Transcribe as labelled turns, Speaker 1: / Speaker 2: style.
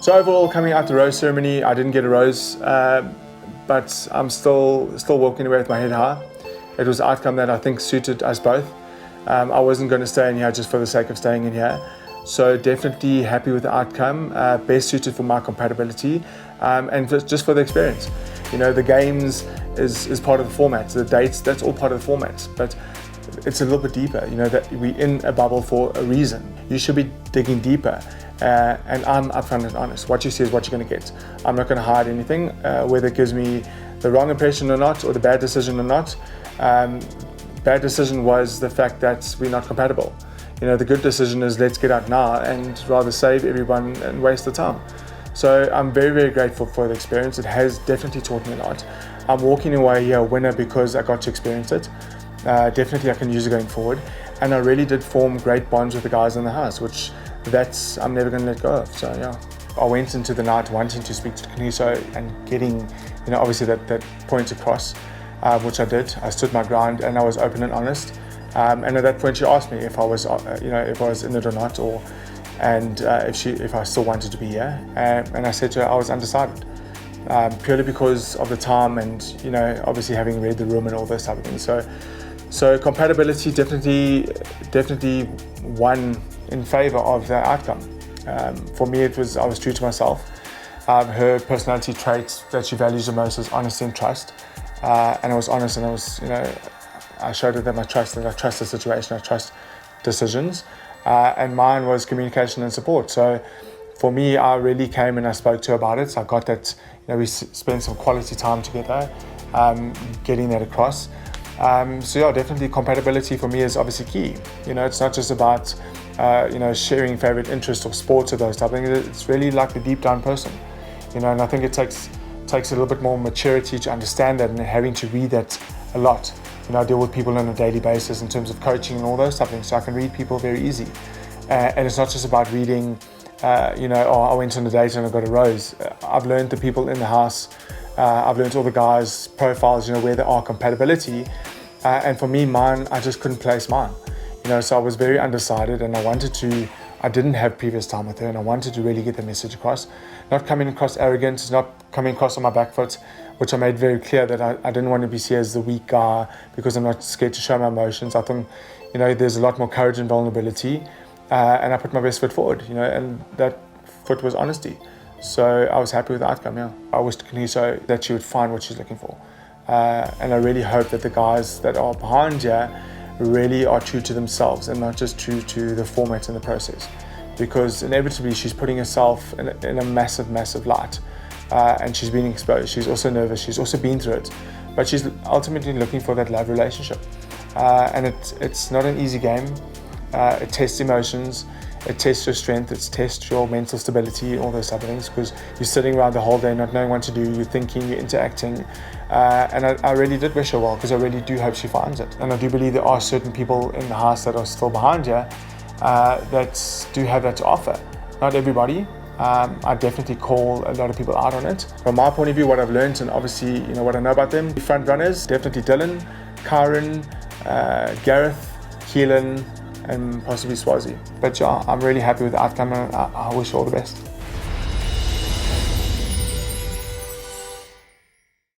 Speaker 1: So overall, coming out the rose ceremony, I didn't get a rose, but I'm still walking away with my head high. It was an outcome that I think suited us both. I wasn't going to stay in here just for the sake of staying in here. So definitely happy with the outcome, best suited for my compatibility, and just for the experience. You know, the games is part of the format, the dates, that's all part of the format, but it's a little bit deeper, you know, that we're in a bubble for a reason. You should be digging deeper, and I'm upfront and honest. What you see is what you're going to get. I'm not going to hide anything, whether it gives me the wrong impression or not, or the bad decision or not. Bad decision was the fact that we're not compatible. You know, the good decision is let's get out now and rather save everyone and waste the time. So I'm very, very grateful for the experience. It has definitely taught me a lot. I'm walking away here a winner because I got to experience it. Definitely I can use it going forward. And I really did form great bonds with the guys in the house, which I'm never going to let go of. So yeah, I went into the night wanting to speak to Qiniso and getting, you know, obviously that point across, which I did. I stood my ground and I was open and honest. And at that point she asked me if I was, if I was in it or not, if I still wanted to be here. And I said to her I was undecided, purely because of the time and, you know, obviously having read the room and all those type of things. So compatibility definitely won in favor of the outcome. For me, I was true to myself. Her personality traits that she values the most is honesty and trust. And I was honest, and I showed her that I trust the situation, I trust decisions. And mine was communication and support. So for me, I really came and I spoke to her about it. So I got that, we spent some quality time together, getting that across. So yeah, definitely compatibility for me is obviously key. You know, it's not just about, sharing favorite interests or sports or those type of things. It's really like the deep down person, and I think it takes a little bit more maturity to understand that, and having to read that a lot. I deal with people on a daily basis in terms of coaching and all those type of things, so I can read people very easy. And it's not just about reading, I went on a date and I got a rose. I've learned the people in the house. I've learned all the guys' profiles, where there are compatibility. And for me, mine, I just couldn't place mine. So I was very undecided, and I didn't have previous time with her, and I wanted to really get the message across. Not coming across arrogant, not coming across on my back foot, which I made very clear that I didn't want to be seen as the weak guy because I'm not scared to show my emotions. I think, there's a lot more courage and vulnerability, and I put my best foot forward, and that foot was honesty. So I was happy with the outcome, yeah. I wished Qiniso that she would find what she's looking for. And I really hope that the guys that are behind here really are true to themselves and not just true to the format and the process. Because inevitably she's putting herself in a massive, massive light. And she's been exposed. She's also nervous. She's also been through it. But she's ultimately looking for that love relationship. And it's not an easy game. It tests emotions. It tests your strength, it tests your mental stability, all those type of things, because you're sitting around the whole day not knowing what to do, you're thinking, you're interacting, and I really did wish her well, because I really do hope she finds it. And I do believe there are certain people in the house that are still behind here that do have that to offer. Not everybody. I definitely call a lot of people out on it. From my point of view, what I've learned, and obviously what I know about them, the front runners, definitely Dylan, Karen, Gareth, Keelan, and possibly Swazi. But yeah, I'm really happy with the outcome, and I wish you all the best.